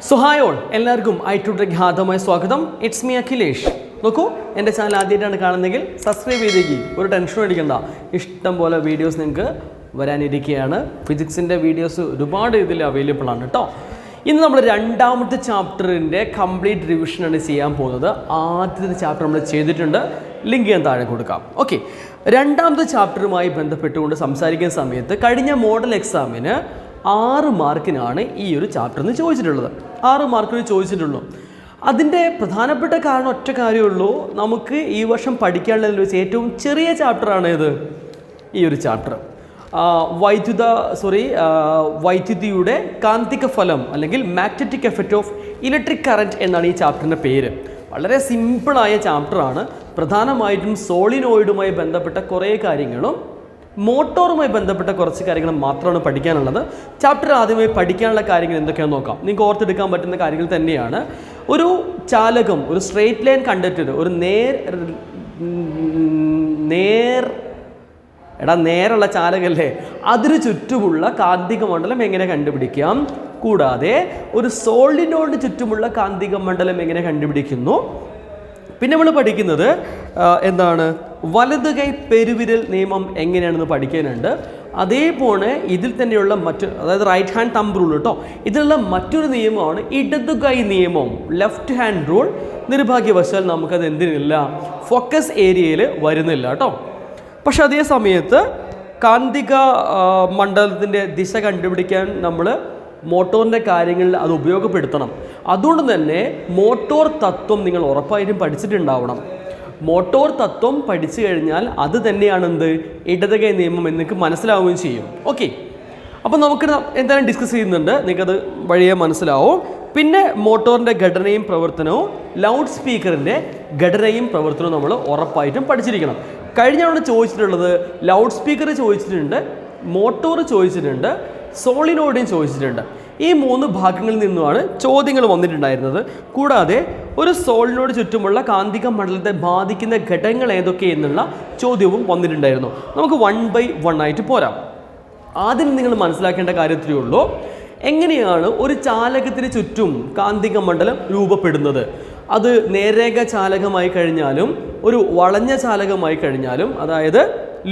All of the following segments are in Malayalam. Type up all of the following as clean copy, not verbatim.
സോ ഹായ് ഓൾ, എല്ലാവർക്കും ഐ2ടെക് ഹാർദമായ സ്വാഗതം. It's me Akhilesh. നോക്കൂ, എൻ്റെ ചാനൽ ആദ്യമായിട്ടാണ് കാണുന്നതെങ്കിൽ സബ്സ്ക്രൈബ് ചെയ്തേക്ക്. ഒരു ടെൻഷനും അടിക്കണ്ട, ഇഷ്ടം പോലെ വീഡിയോസ് നിങ്ങൾക്ക് വരാനിരിക്കുകയാണ്. ഫിസിക്സിൻ്റെ വീഡിയോസ് ഒരുപാട് ഇതിൽ അവൈലബിൾ ആണ് കേട്ടോ. ഇന്ന് നമ്മൾ രണ്ടാമത്തെ ചാപ്റ്ററിൻ്റെ കംപ്ലീറ്റ് റിവിഷനാണ് ചെയ്യാൻ പോകുന്നത്. ആദ്യത്തെ ചാപ്റ്റർ നമ്മൾ ചെയ്തിട്ടുണ്ട്, ലിങ്ക് ഞാൻ താഴെ കൊടുക്കാം. ഓക്കെ, രണ്ടാമത്തെ ചാപ്റ്ററുമായി ബന്ധപ്പെട്ടുകൊണ്ട് സംസാരിക്കുന്ന സമയത്ത് കഴിഞ്ഞ മോഡൽ എക്സാമിന് 6 മാർക്കിനാണ് ഈ ഒരു ചാപ്റ്ററിന് ചോദിച്ചിട്ടുള്ളത്. 6 മാർക്കിന് ചോദിച്ചിട്ടുള്ളൂ. അതിൻ്റെ പ്രധാനപ്പെട്ട കാരണം ഒറ്റ കാര്യമുള്ളൂ, നമുക്ക് ഈ വർഷം പഠിക്കാനുള്ളതിൽ വെച്ച് ഏറ്റവും ചെറിയ ചാപ്റ്ററാണ് ഇത്, ഈ ഒരു ചാപ്റ്റർ. വൈദ്യുതിയുടെ കാന്തിക ഫലം അല്ലെങ്കിൽ magnetic effect of electric current എന്നാണ് ഈ ചാപ്റ്ററിൻ്റെ പേര്. വളരെ സിമ്പിളായ ചാപ്റ്ററാണ്. പ്രധാനമായിട്ടും സോളിനോയിഡുമായി ബന്ധപ്പെട്ട കുറേ കാര്യങ്ങളും മോട്ടോറുമായി ബന്ധപ്പെട്ട കുറച്ച് കാര്യങ്ങൾ മാത്രമാണ് പഠിക്കാനുള്ളത്. ചാപ്റ്റർ ആദ്യമായി പഠിക്കാനുള്ള കാര്യങ്ങൾ എന്തൊക്കെയാണെന്ന് നോക്കാം. നിങ്ങൾക്ക് ഓർത്തെടുക്കാൻ പറ്റുന്ന കാര്യങ്ങൾ തന്നെയാണ്. ഒരു ചാലകം, ഒരു സ്ട്രെയിറ്റ് ലൈൻ കണ്ടക്ടർ, ഒരു നേരുള്ള ചാലകല്ലേ, അതിന് ചുറ്റുമുള്ള കാന്തിക മണ്ഡലം എങ്ങനെ കണ്ടുപിടിക്കാം, കൂടാതെ ഒരു സോളിനോയിഡിന് ചുറ്റുമുള്ള കാന്തിക മണ്ഡലം എങ്ങനെ കണ്ടുപിടിക്കുന്നു. പിന്നെ നമ്മൾ പഠിക്കുന്നത് എന്താണ്, വലത് കൈ പെരുവിരൽ നിയമം എങ്ങനെയാണെന്ന് പഠിക്കാനുണ്ട്. അതേപോലെ ഇതിൽ തന്നെയുള്ള അതായത് റൈറ്റ് ഹാൻഡ് തമ്പ് റൂൾ കേട്ടോ, ഇതിലുള്ള മറ്റൊരു നിയമമാണ് ഇടതു കൈ നിയമം, ലെഫ്റ്റ് ഹാൻഡ് റൂൾ. നിർഭാഗ്യവശാൽ നമുക്കത് എന്തിനില്ല, ഫോക്കസ് ഏരിയയിൽ വരുന്നില്ല കേട്ടോ. പക്ഷെ അതേ സമയത്ത് കാന്തിക മണ്ഡലത്തിൻ്റെ ദിശ കണ്ടുപിടിക്കാൻ നമ്മൾ മോട്ടോറിൻ്റെ കാര്യങ്ങളിൽ അത് ഉപയോഗപ്പെടുത്തണം. അതുകൊണ്ട് തന്നെ മോട്ടോർ തത്വം നിങ്ങൾ ഉറപ്പായിട്ടും പഠിച്ചിട്ടുണ്ടാവണം. മോട്ടോർ തത്വം പഠിച്ചു കഴിഞ്ഞാൽ അത് തന്നെയാണ് എന്ത്, ഇടതുകൈ നിയമം എന്ന് നിങ്ങൾക്ക് മനസ്സിലാവുകയും ചെയ്യും. ഓക്കെ, അപ്പോൾ നമുക്ക് എന്തായാലും ഡിസ്കസ് ചെയ്യുന്നുണ്ട്, നിങ്ങൾക്കത് വഴിയെ മനസ്സിലാവും. പിന്നെ മോട്ടോറിൻ്റെ ഘടനയും പ്രവർത്തനവും ലൗഡ് സ്പീക്കറിൻ്റെ ഘടനയും പ്രവർത്തനവും നമ്മൾ ഉറപ്പായിട്ടും പഠിച്ചിരിക്കണം. കഴിഞ്ഞ തവണ ചോദിച്ചിട്ടുള്ളത് ലൗഡ് സ്പീക്കർ ചോദിച്ചിട്ടുണ്ട്, മോട്ടോർ ചോദിച്ചിട്ടുണ്ട്, സോളിനോയിഡും ചോദിച്ചിട്ടുണ്ട്. ഈ 3 ഭാഗങ്ങളിൽ നിന്നുമാണ് ചോദ്യങ്ങൾ വന്നിട്ടുണ്ടായിരുന്നത്. കൂടാതെ ഒരു സോളിനോട് ചുറ്റുമുള്ള കാന്തിക മണ്ഡലത്തെ ബാധിക്കുന്ന ഘടകങ്ങൾ ഏതൊക്കെയെന്നുള്ള ചോദ്യവും വന്നിട്ടുണ്ടായിരുന്നു. നമുക്ക് 1 by 1 ആയിട്ട് പോരാം. ആദ്യം നിങ്ങൾ മനസ്സിലാക്കേണ്ട കാര്യത്തിലേ ഉള്ളൂ, എങ്ങനെയാണ് ഒരു ചാലകത്തിന് ചുറ്റും കാന്തിക മണ്ഡലം രൂപപ്പെടുന്നത്. അത് നേർരേഖ ചാലകമായി കഴിഞ്ഞാലും ഒരു വളഞ്ഞ ചാലകമായി കഴിഞ്ഞാലും, അതായത്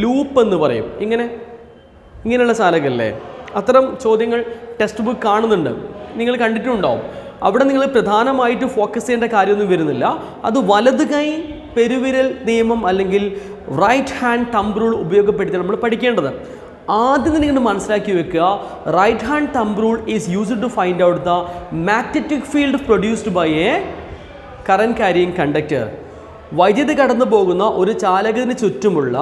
ലൂപ്പ് എന്ന് പറയും, ഇങ്ങനെയുള്ള ചാലകമല്ലേ. അത്തരം ചോദ്യങ്ങൾ ടെക്സ്റ്റ് ബുക്ക് കാണുന്നുണ്ട്, നിങ്ങൾ കണ്ടിട്ടുണ്ടാവും. അവിടെ നിങ്ങൾ പ്രധാനമായിട്ട് ഫോക്കസ് ചെയ്യേണ്ട കാര്യമൊന്നും വരുന്നില്ല. അത് വലത് കൈ പെരുവിരൽ നിയമം അല്ലെങ്കിൽ റൈറ്റ് ഹാൻഡ് തമ്പ് റൂൾ ഉപയോഗപ്പെടുത്തി നമ്മൾ പഠിക്കേണ്ടത്. ആദ്യം നിങ്ങൾ മനസ്സിലാക്കി വെക്കുക, right hand thumb rule is used to find out the magnetic field produced by a current carrying conductor. വൈദ്യുതി കടന്നു പോകുന്ന ഒരു ചാലകത്തിന് ചുറ്റുമുള്ള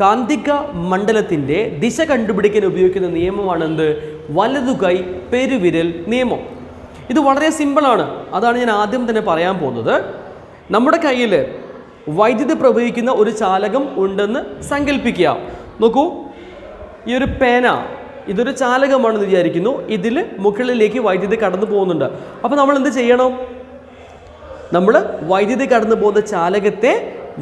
കാന്തിക മണ്ഡലത്തിൻ്റെ ദിശ കണ്ടുപിടിക്കാൻ ഉപയോഗിക്കുന്ന നിയമമാണ് എന്ത്, വലതുകൈ പെരുവിരൽ നിയമം. ഇത് വളരെ സിമ്പിളാണ്, അതാണ് ഞാൻ ആദ്യം തന്നെ പറയാൻ പോകുന്നത്. നമ്മുടെ കയ്യിൽ വൈദ്യുതി പ്രവഹിക്കുന്ന ഒരു ചാലകം ഉണ്ടെന്ന് സങ്കല്പിക്കുക. നോക്കൂ, ഈ ഒരു പേന, ഇതൊരു ചാലകമാണെന്ന് വിചാരിക്കുന്നു. ഇതിൽ മുകളിലേക്ക് വൈദ്യുതി കടന്നു പോകുന്നുണ്ട്. അപ്പോൾ നമ്മൾ എന്ത് ചെയ്യണം, നമ്മൾ വൈദ്യുതി കടന്നു പോകുന്ന ചാലകത്തെ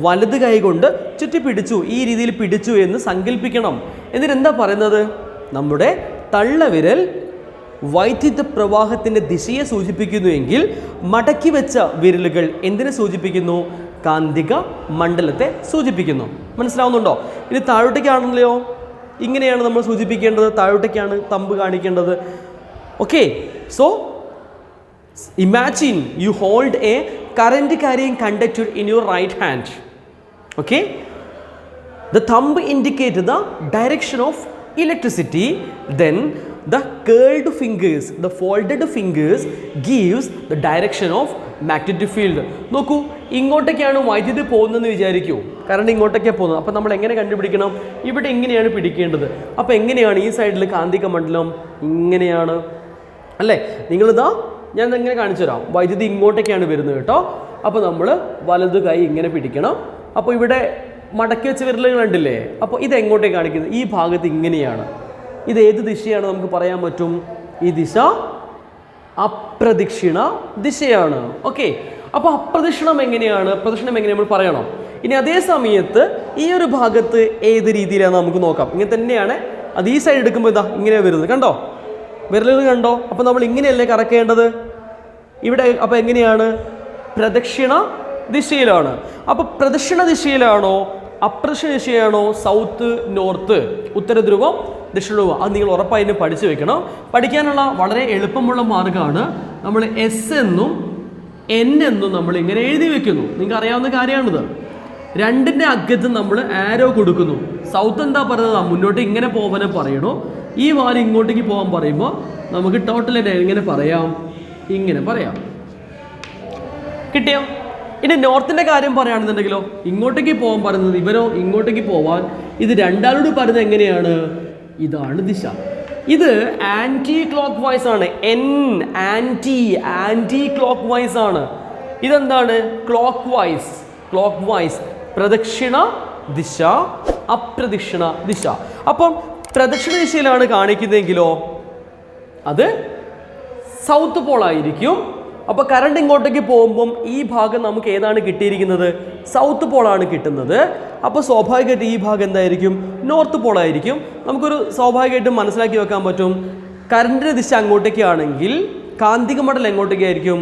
വലത് കൈ കൊണ്ട് ചുറ്റി പിടിച്ചു, ഈ രീതിയിൽ പിടിച്ചു എന്ന് സങ്കല്പിക്കണം. എന്നിട്ട് എന്താ പറയുന്നത്, നമ്മുടെ തള്ളവിരൽ വൈദ്യുത പ്രവാഹത്തിൻ്റെ ദിശയെ സൂചിപ്പിക്കുന്നുവെങ്കിൽ മടക്കി വെച്ച വിരലുകൾ എന്തിനെ സൂചിപ്പിക്കുന്നു, കാന്തിക മണ്ഡലത്തെ സൂചിപ്പിക്കുന്നു. മനസ്സിലാവുന്നുണ്ടോ? ഇനി താഴോട്ടേക്കാണല്ലോ, ഇങ്ങനെയാണ് നമ്മൾ സൂചിപ്പിക്കേണ്ടത്, താഴോട്ടേക്കാണ് തമ്പ് കാണിക്കേണ്ടത്. Okay, so imagine you hold a current carrying conductor in your right hand. Okay, the thumb indicates the direction of electricity, then the curled fingers, the folded fingers gives the direction of magnetic field. നോക്കൂ, ഇങ്ങോട്ടേക്കാണ് വൈദ്യുതി പോകുന്നതെന്ന് വിചാരിക്കൂ, കാരണം ഇങ്ങോട്ടേക്കാണ് പോകുന്നത്. അപ്പോൾ നമ്മൾ എങ്ങനെ കണ്ടുപിടിക്കണം, ഇവിടെ ഇങ്ങനെയാണ് പിടിക്കേണ്ടത്. അപ്പോൾ എങ്ങനെയാണ് ഈ സൈഡിൽ കാന്തിക മണ്ഡലം, ഇങ്ങനെയാണ് അല്ലേ. നിങ്ങളിതാ ഞാൻ എങ്ങനെ കാണിച്ചു തരാം, വൈദ്യുതി ഇങ്ങോട്ടേക്കാണ് വരുന്നത് കേട്ടോ. അപ്പോൾ നമ്മൾ വലതു കൈ ഇങ്ങനെ പിടിക്കണം. അപ്പോൾ ഇവിടെ മടക്കി വെച്ച വിരലുകൾ കണ്ടില്ലേ, അപ്പോൾ ഇത് എങ്ങോട്ടേക്ക് കാണിക്കുന്നത്, ഈ ഭാഗത്ത് ഇങ്ങനെയാണ്. ഇത് ഏത് ദിശയാണ് നമുക്ക് പറയാൻ പറ്റും, ഈ ദിശ അപ്രദക്ഷിണ ദിശയാണ്. ഓക്കെ, അപ്പോൾ അപ്രദക്ഷിണം എങ്ങനെയാണ്, പ്രദക്ഷിണം എങ്ങനെ നമ്മൾ പറയണം. ഇനി അതേ സമയത്ത് ഈ ഒരു ഭാഗത്ത് ഏത് രീതിയിലാണ് നമുക്ക് നോക്കാം. ഇങ്ങനെ തന്നെയാണ്, അത് ഈ സൈഡ് എടുക്കുമ്പോൾ ഇതാ ഇങ്ങനെയാണ് വരുന്നത്, കണ്ടോ, വിരലുകൾ കണ്ടോ. അപ്പോൾ നമ്മൾ ഇങ്ങനെയല്ലേ കറക്കേണ്ടത്, ഇവിടെ അപ്പോൾ എങ്ങനെയാണ്? പ്രദക്ഷിണ ദിശയിലാണ്. അപ്പോൾ പ്രദക്ഷിണ ദിശയിലാണോ അപ്രദക്ഷിണ ദിശയാണോ? South, north, ഉത്തരധ്രുവം, ദക്ഷിണധ്രുവം. അത് നിങ്ങൾ ഉറപ്പായിട്ടും പഠിച്ചു വെക്കണം. പഠിക്കാനുള്ള വളരെ എളുപ്പമുള്ള മാർഗ്ഗമാണ് നമ്മൾ എസ് എന്നും എൻ എന്നും നമ്മൾ ഇങ്ങനെ എഴുതി വെക്കുന്നു. നിങ്ങൾക്ക് അറിയാവുന്ന കാര്യമാണിത്. രണ്ടിൻ്റെ അഗ്രത്ത് നമ്മൾ ആരോ കൊടുക്കുന്നു. സൗത്ത് എന്താ പറയുന്നത്? മുന്നോട്ട് ഇങ്ങനെ പോകാൻ പറയണോ? ഈ വാല് ഇങ്ങോട്ടേക്ക് പോകാൻ പറയുമ്പോൾ നമുക്ക് ടോട്ടൽ എങ്ങനെ പറയാം? ഇങ്ങനെ പറയാം. കിട്ടിയോ? ഇനി നോർത്തിൻ്റെ കാര്യം പറയുകയാണെന്നുണ്ടെങ്കിലോ, ഇങ്ങോട്ടേക്ക് പോകാൻ പറയുന്നത് ഇവരോ ഇങ്ങോട്ടേക്ക് പോവാൻ ഇത് രണ്ടാളോട് പറയുന്നത് എങ്ങനെയാണ്? ഇതാണ് ദിശ. ഇത് ആൻറ്റി ക്ലോക്ക് വൈസ് ആണ്. എൻ ആൻറ്റി ക്ലോക്ക് വൈസ് ആണ്. ഇതെന്താണ്? ക്ലോക്ക് വൈസ് പ്രദക്ഷിണ ദിശ, അപ്രദക്ഷിണ ദിശ. അപ്പം പ്രദക്ഷിണ ദിശയിലാണ് കാണിക്കുന്നതെങ്കിലോ അത് സൗത്ത് പോൾ ആയിരിക്കും. അപ്പോൾ കറണ്ട് ഇങ്ങോട്ടേക്ക് പോകുമ്പം ഈ ഭാഗം നമുക്ക് ഏതാണ് കിട്ടിയിരിക്കുന്നത്? സൗത്ത് പോളാണ് കിട്ടുന്നത്. അപ്പോൾ സ്വാഭാവികമായിട്ട് ഈ ഭാഗം എന്തായിരിക്കും? നോർത്ത് പോളായിരിക്കും. നമുക്കൊരു സ്വാഭാവികമായിട്ടും മനസ്സിലാക്കി വെക്കാൻ പറ്റും. കറണ്ടിൻ്റെ ദിശ അങ്ങോട്ടേക്കാണെങ്കിൽ കാന്തിക മണ്ഡലം എങ്ങോട്ടേക്കായിരിക്കും?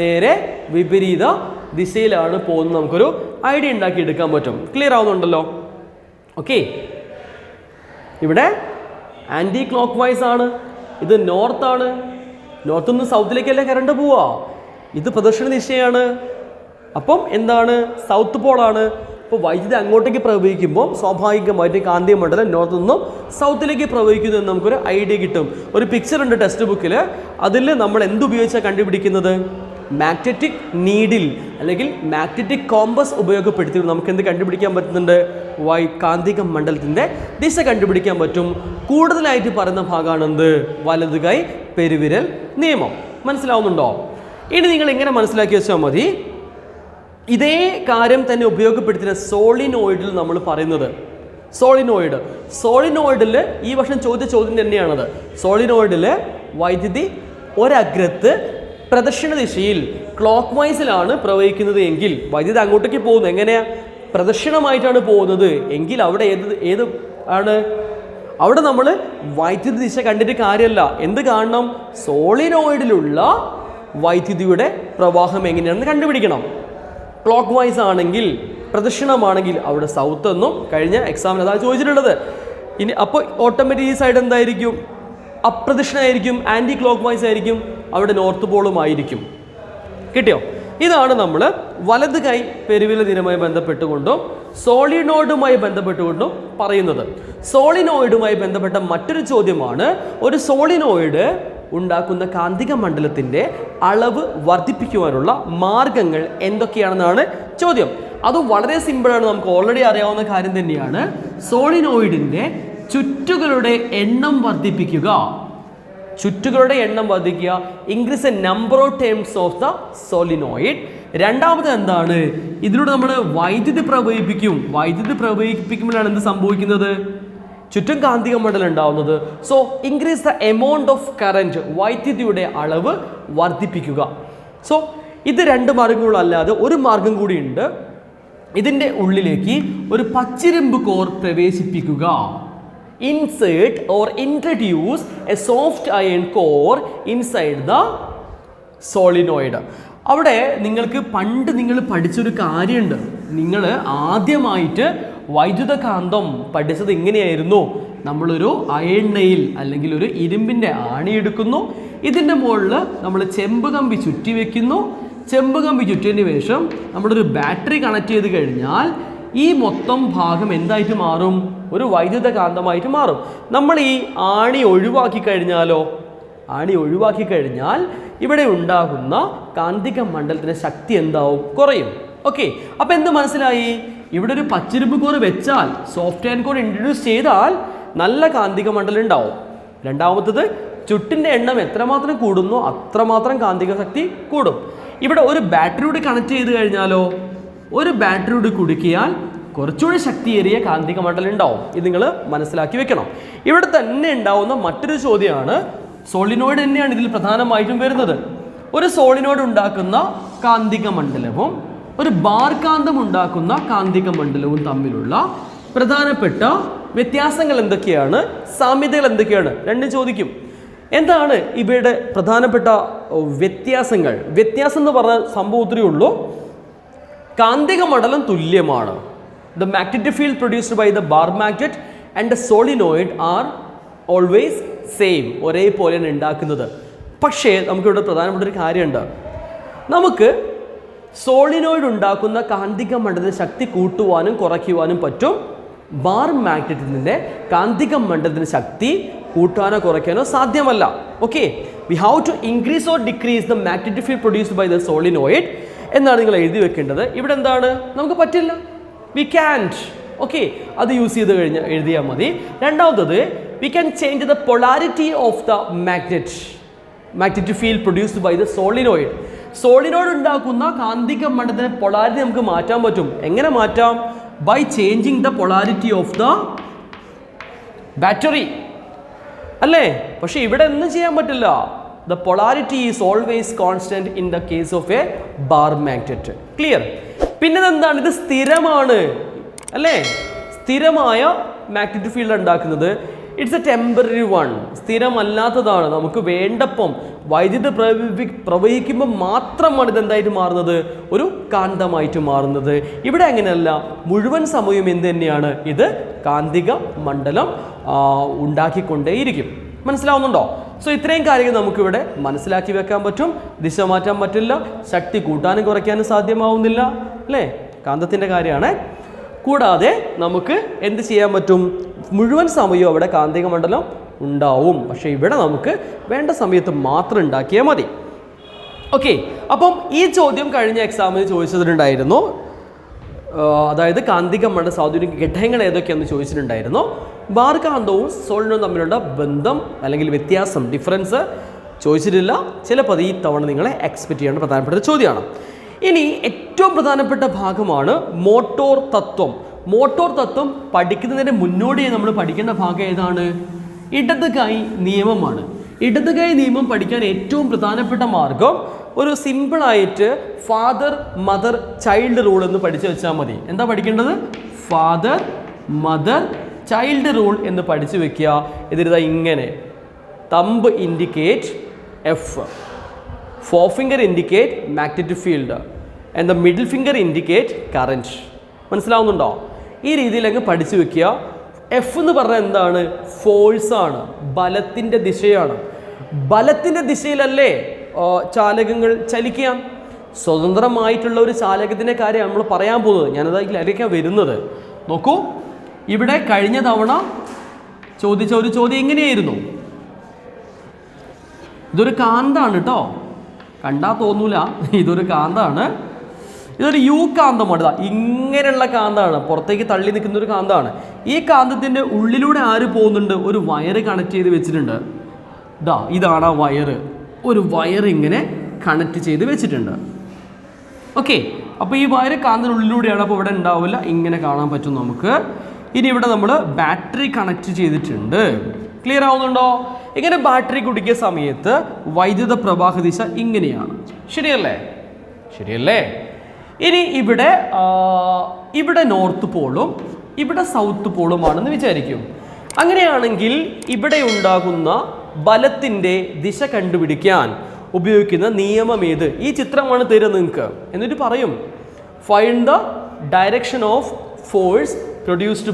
നേരെ വിപരീത ദിശയിലാണ് പോകുന്നത്. നമുക്കൊരു ഐഡിയ ഉണ്ടാക്കിയെടുക്കാൻ പറ്റും. ക്ലിയർ ആവുന്നുണ്ടല്ലോ? ഓക്കെ. ഇവിടെ ആൻറ്റി ക്ലോക്ക് വൈസ് ആണ്, ഇത് നോർത്താണ്. നോർത്ത് നിന്ന് സൗത്തിലേക്കല്ലേ കറണ്ട് പോവാ. ഇത് പ്രദക്ഷിണ ദിശയാണ്. അപ്പം എന്താണ്? സൗത്ത് പോളാണ്. അപ്പോൾ വൈദ്യുതി അങ്ങോട്ടേക്ക് പ്രവഹിക്കുമ്പോൾ സ്വാഭാവികമായിട്ട് കാന്തിക മണ്ഡലം നോർത്ത് നിന്നും സൗത്തിലേക്ക് പ്രവഹിക്കുന്നു എന്ന് നമുക്കൊരു ഐഡിയ കിട്ടും. ഒരു പിക്ചർ ഉണ്ട് ടെക്സ്റ്റ് ബുക്കിൽ. അതിൽ നമ്മൾ എന്തുപയോഗിച്ചാണ് കണ്ടുപിടിക്കുന്നത്? മാഗ്നറ്റിക് നീഡിൽ അല്ലെങ്കിൽ മാഗ്നറ്റിക് കോമ്പസ് ഉപയോഗപ്പെടുത്തി നമുക്ക് എന്ത് കണ്ടുപിടിക്കാൻ പറ്റുന്നുണ്ട്? കാന്തിക മണ്ഡലത്തിൻ്റെ ദിശ കണ്ടുപിടിക്കാൻ പറ്റും. കൂടുതലായിട്ട് പറയുന്ന ഭാഗമാണെന്ത്? വലത് കൈ പെരുവിരൽ നിയമം. മനസ്സിലാവുന്നുണ്ടോ? ഇനി നിങ്ങൾ ഇങ്ങനെ മനസ്സിലാക്കി വെച്ചാൽ മതി. ഇതേ കാര്യം തന്നെ ഉപയോഗപ്പെടുത്തിയ സോളിനോയിഡിൽ നമ്മൾ പറയുന്നത്. സോളിനോയിഡിൽ ഈ വർഷം ചോദ്യം തന്നെയാണത്. സോളിനോയിഡിൽ വൈദ്യുതി ഒരഗ്രത്ത് പ്രദക്ഷിണ ദിശയിൽ ക്ലോക്ക് വൈസിലാണ് പ്രവഹിക്കുന്നത് എങ്കിൽ വൈദ്യുതി അങ്ങോട്ടേക്ക് പോകുന്നത് എങ്ങനെയാ? പ്രദക്ഷിണമായിട്ടാണ് പോകുന്നത് എങ്കിൽ അവിടെ ഏത് ആണ്? അവിടെ നമ്മൾ വൈദ്യുതി ദിശ കണ്ടിട്ട് കാര്യമല്ല. എന്ത് കാണണം? സോളിനോയിഡിലുള്ള വൈദ്യുതിയുടെ പ്രവാഹം എങ്ങനെയാണെന്ന് കണ്ടുപിടിക്കണം. ക്ലോക്ക് വൈസ് ആണെങ്കിൽ, പ്രദക്ഷിണമാണെങ്കിൽ അവിടെ സൗത്ത് എന്നും കഴിഞ്ഞ എക്സാമിന് അതാണ് ചോദിച്ചിട്ടുള്ളത്. ഇനി അപ്പോൾ ഓട്ടോമാറ്റിക് ഈ സൈഡ് എന്തായിരിക്കും? അപ്രദക്ഷിണമായിരിക്കും, ആൻറ്റി ക്ലോക്ക് വൈസ് ആയിരിക്കും. അവിടെ നോർത്ത് പോളും ആയിരിക്കും. കിട്ടിയോ? ഇതാണ് നമ്മൾ വലത് കൈ പെരുവിരൽ ദിനവുമായി ബന്ധപ്പെട്ടുകൊണ്ടും സോളിനോയിഡുമായി ബന്ധപ്പെട്ടുകൊണ്ടും പറയുന്നത്. സോളിനോയിഡുമായി ബന്ധപ്പെട്ട മറ്റൊരു ചോദ്യമാണ്, ഒരു സോളിനോയിഡ് ഉണ്ടാക്കുന്ന കാന്തിക മണ്ഡലത്തിൻ്റെ അളവ് വർദ്ധിപ്പിക്കുവാനുള്ള മാർഗങ്ങൾ എന്തൊക്കെയാണെന്നാണ് ചോദ്യം. അത് വളരെ സിമ്പിളാണ്, നമുക്ക് ഓൾറെഡി അറിയാവുന്ന കാര്യം തന്നെയാണ്. സോളിനോയിഡിൻ്റെ ചുറ്റുകളുടെ എണ്ണം വർദ്ധിപ്പിക്കുക. Increase the number of terms of the solenoid. രണ്ടാമത് എന്താണ്? ഇതിലൂടെ നമ്മൾ വൈദ്യുതി പ്രവഹിപ്പിക്കുമ്പോഴാണ് എന്ത് സംഭവിക്കുന്നത്? ചുറ്റും കാന്തിക മണ്ഡലം ഉണ്ടാവുന്നത്. So increase the amount of current, വൈദ്യുതിയുടെ അളവ് വർദ്ധിപ്പിക്കുക. സോ ഇത് രണ്ട് മാർഗങ്ങളല്ലാതെ ഒരു മാർഗം കൂടിയുണ്ട്. ഇതിൻ്റെ ഉള്ളിലേക്ക് ഒരു പച്ചിരുമ്പ് core പ്രവേശിപ്പിക്കുക. Insert or introduce a soft iron core inside the solenoid. അവിടെ നിങ്ങൾക്ക് പണ്ട് നിങ്ങൾ പഠിച്ചൊരു കാര്യമുണ്ട്. നിങ്ങൾ ആദ്യമായിട്ട് വൈദ്യുതകാന്തം പഠിച്ചത് ഇങ്ങനെയായിരുന്നു. നമ്മളൊരു അയൺ നെയിൽ അല്ലെങ്കിൽ ഒരു ഇരുമ്പിൻ്റെ ആണി എടുക്കുന്നു. ഇതിൻ്റെ മുകളിൽ നമ്മൾ ചെമ്പ് കമ്പി ചുറ്റി വെക്കുന്നു. ചെമ്പ് കമ്പി ചുറ്റിയതിന് ശേഷം നമ്മളൊരു ബാറ്ററി കണക്ട് ചെയ്ത് കഴിഞ്ഞാൽ ഈ മൊത്തം ഭാഗം എന്തായിട്ട് മാറും? ഒരു വൈദ്യുതകാന്തമായിട്ട് മാറും. നമ്മൾ ഈ ആണി ഒഴിവാക്കി കഴിഞ്ഞാൽ ഇവിടെ ഉണ്ടാകുന്ന കാന്തിക മണ്ഡലത്തിൻ്റെ ശക്തി എന്താവും? കുറയും. ഓക്കെ, അപ്പോൾ എന്ത് മനസ്സിലായി? ഇവിടെ ഒരു പച്ചിരുമ്പ് കോർ വെച്ചാൽ, സോഫ്റ്റ് അയൺ കോർ ഇൻട്രൊഡ്യൂസ് ചെയ്താൽ നല്ല കാന്തിക മണ്ഡലം ഉണ്ടാവും. രണ്ടാമത്തത്, ചുട്ടിൻ്റെ എണ്ണം എത്രമാത്രം കൂടുന്നോ അത്രമാത്രം കാന്തിക ശക്തി കൂടും. ഇവിടെ ഒരു ബാറ്ററിയോട് കണക്ട് ചെയ്ത് കഴിഞ്ഞാലോ, ഒരു ബാറ്ററിയോട് കുടുക്കിയാൽ കുറച്ചുകൂടി ശക്തിയേറിയ കാന്തിക മണ്ഡലം ഉണ്ടാവും. ഇത് നിങ്ങൾ മനസ്സിലാക്കി വെക്കണം. ഇവിടെ തന്നെ ഉണ്ടാവുന്ന മറ്റൊരു ചോദ്യമാണ്, സോളിനോയിഡ് തന്നെയാണ് ഇതിൽ പ്രധാനമായിട്ടും വരുന്നത്. ഒരു സോളിനോയിഡ് ഉണ്ടാക്കുന്ന കാന്തിക മണ്ഡലവും ഒരു ബാർ കാന്തം ഉണ്ടാക്കുന്ന കാന്തിക മണ്ഡലവും തമ്മിലുള്ള പ്രധാനപ്പെട്ട വ്യത്യാസങ്ങൾ എന്തൊക്കെയാണ്, സാമ്യതകൾ എന്തൊക്കെയാണ്, രണ്ടും ചോദിക്കും. എന്താണ് ഇവയുടെ പ്രധാനപ്പെട്ട വ്യത്യാസങ്ങൾ? വ്യത്യാസം എന്ന് പറഞ്ഞ സംഭവം ഇത്രയേ ഉള്ളൂ. കാന്തിക മണ്ഡലം തുല്യമാണ്. The magnetic field produced by the bar magnet and the solenoid are always same, ഒരേപോലെയാണ് ഉണ്ടാക്കുന്നത്. പക്ഷേ നമുക്കിവിടെ പ്രധാനപ്പെട്ട ഒരു കാര്യമുണ്ട്. നമുക്ക് സോളിനോയിഡ് ഉണ്ടാക്കുന്ന കാന്തിക മണ്ഡലത്തിന്റെ ശക്തി കൂട്ടുവാനും കുറയ്ക്കുവാനും പറ്റും. ബാർ മാഗ്നറ്റിന്റെ കാന്തിക മണ്ഡലത്തിന്റെ ശക്തി കൂട്ടാനോ കുറയ്ക്കാനോ സാധ്യമല്ല. Okay, we have to increase or decrease the magnetic field produced by the solenoid എന്നാണ് നിങ്ങൾ എഴുതി വെക്കേണ്ടത്. ഇവിടെ എന്താണ്? നമുക്ക് പറ്റില്ല, വി ക്യാൻറ്റ്. ഓക്കെ, അത് യൂസ് ചെയ്ത് കഴിഞ്ഞാൽ എഴുതിയാൽ മതി. രണ്ടാമത്തത്, we can change the polarity of the magnetic field produced by the solenoid. Solenoid ഉണ്ടാക്കുന്ന കാന്തിക മണ്ഡലത്തിന്റെ പൊളാരിറ്റി നമുക്ക് മാറ്റാൻ പറ്റും. എങ്ങനെ മാറ്റാം? By changing the polarity of the battery, അല്ലേ? പക്ഷെ ഇവിടെ ഒന്നും ചെയ്യാൻ പറ്റില്ല. The polarity is always constant in the case of a bar magnet. Clear? പിന്നെ എന്താണ്? ഇത് സ്ഥിരമാണ്, അല്ലേ? സ്ഥിരമായ മാഗ്നറ്റിക് ഫീൽഡ് ഉണ്ടാക്കുന്നത്. ഇറ്റ്സ് എ ടെമ്പററി വൺ, സ്ഥിരമല്ലാത്തതാണ്. നമുക്ക് വേണ്ടപ്പം വൈദ്യുതി പ്രവഹിക്കുമ്പോൾ മാത്രമാണ് ഇതെന്തായിട്ട് മാറുന്നത്? ഒരു കാന്തമായിട്ട് മാറുന്നത്. ഇവിടെ അങ്ങനെയല്ല, മുഴുവൻ സമയം എന്ത് തന്നെയാണ്? ഇത് കാന്തിക മണ്ഡലം ഉണ്ടാക്കിക്കൊണ്ടേയിരിക്കും. മനസ്സിലാവുന്നുണ്ടോ? സോ ഇത്രയും കാര്യങ്ങൾ നമുക്കിവിടെ മനസ്സിലാക്കി വെക്കാൻ പറ്റും. ദിശ മാറ്റാൻ പറ്റില്ല, ശക്തി കൂട്ടാനും കുറയ്ക്കാനും സാധ്യമാവുന്നില്ല, അല്ലേ? കാന്തത്തിൻ്റെ കാര്യമാണ്. കൂടാതെ നമുക്ക് എന്ത് ചെയ്യാൻ പറ്റും? മുഴുവൻ സമയവും അവിടെ കാന്തിക മണ്ഡലം ഉണ്ടാവും. പക്ഷേ ഇവിടെ നമുക്ക് വേണ്ട സമയത്ത് മാത്രം ഉണ്ടാക്കിയാൽ മതി. ഓക്കെ, അപ്പം ഈ ചോദ്യം കഴിഞ്ഞ എക്സാമിന് ചോദിച്ചിട്ടുണ്ടായിരുന്നു. അതായത് കാന്തിക മണ്ഡല സ്വാധീനിക ഘടകങ്ങൾ ഏതൊക്കെയാണെന്ന് ചോദിച്ചിട്ടുണ്ടായിരുന്നു. ബാർ കാന്തവും സോളിനോയിഡും തമ്മിലുള്ള ബന്ധം അല്ലെങ്കിൽ വ്യത്യാസം, ഡിഫറൻസ് ചോദിച്ചിട്ടില്ല. ചിലപ്പോൾ ഈ തവണ നിങ്ങളെ എക്സ്പെക്ട് ചെയ്യേണ്ട പ്രധാനപ്പെട്ട ചോദ്യമാണ്. ഇനി ഏറ്റവും പ്രധാനപ്പെട്ട ഭാഗമാണ് മോട്ടോർ തത്വം. മോട്ടോർ തത്വം പഠിക്കുന്നതിന് മുന്നോടിയായി നമ്മൾ പഠിക്കേണ്ട ഭാഗം ഏതാണ്? ഇടത് കൈ നിയമമാണ്. ഇടത് കൈ നിയമം പഠിക്കാൻ ഏറ്റവും പ്രധാനപ്പെട്ട മാർഗം ഒരു സിമ്പിളായിട്ട് ഫാദർ മദർ ചൈൽഡ് റൂൾ എന്ന് പഠിച്ചു വെച്ചാൽ മതി. എന്താ പഠിക്കേണ്ടത്? ഫാദർ മദർ ചൈൽഡ് റൂൾ എന്ന് പഠിച്ചു വെക്കുക. ഇതിരുതാ ഇങ്ങനെ: thumb indicate F, forefinger indicate magnetic field and the middle finger indicate current. മനസ്സിലാവുന്നുണ്ടോ? ഈ രീതിയിൽ അങ്ങ് പഠിച്ചു വെക്കുക. എഫ് എന്ന് പറഞ്ഞാൽ എന്താണ്? ഫോഴ്സാണ്, ബലത്തിൻ്റെ ദിശയാണ്. ബലത്തിൻ്റെ ദിശയിലല്ലേ ചാലകങ്ങൾ ചലിക്കാം. സ്വതന്ത്രമായിട്ടുള്ള ഒരു ചാലകത്തിൻ്റെ കാര്യം നമ്മൾ പറയാൻ പോകുന്നത്. ഞാനത് അതിലേക്കാണ് വരുന്നത്. നോക്കൂ, ഇവിടെ കഴിഞ്ഞ തവണ ചോദിച്ച ഒരു ചോദ്യം എങ്ങനെയായിരുന്നു? ഇതൊരു കാന്താണ് കേട്ടോ, കണ്ടാൽ തോന്നൂല, ഇതൊരു കാന്താണ്. ഇതൊരു യു കാന്തമാണ്. ഇങ്ങനെയുള്ള കാന്താണ്, പുറത്തേക്ക് തള്ളി നിൽക്കുന്ന ഒരു കാന്താണ്. ഈ കാന്തത്തിൻ്റെ ഉള്ളിലൂടെ ആര് പോകുന്നുണ്ട്? ഒരു വയറ് കണക്ട് ചെയ്ത് വെച്ചിട്ടുണ്ട്. ഇതാണ് ആ വയറ്. ഒരു വയർ ഇങ്ങനെ കണക്ട് ചെയ്ത് വെച്ചിട്ടുണ്ട്. ഓക്കെ, അപ്പോൾ ഈ വയറ് കാന്തത്തിനുള്ളിലൂടെയാണ്. അപ്പോൾ ഇവിടെ ഉണ്ടാവില്ല, ഇങ്ങനെ കാണാൻ പറ്റും നമുക്ക്. ഇനി ഇവിടെ നമ്മൾ ബാറ്ററി കണക്ട് ചെയ്തിട്ടുണ്ട്. ക്ലിയർ ആവുന്നുണ്ടോ? ഇങ്ങനെ ബാറ്ററി കുടിക്കുന്ന സമയത്ത് വൈദ്യുത പ്രവാഹ ദിശ ഇങ്ങനെയാണ്. ശരിയല്ലേ? ശരിയല്ലേ? ഇനി ഇവിടെ നോർത്ത് പോളും ഇവിടെ സൗത്ത് പോളുമാണെന്ന് വിചാരിക്കും. അങ്ങനെയാണെങ്കിൽ ഇവിടെ ഉണ്ടാകുന്ന ബലത്തിൻ്റെ ദിശ കണ്ടുപിടിക്കാൻ ഉപയോഗിക്കുന്ന നിയമം ഏത്? ഈ ചിത്രമാണ് തരുന്നത് നിങ്ങൾക്ക്. എന്നിട്ട് പറയും find the direction of force produced.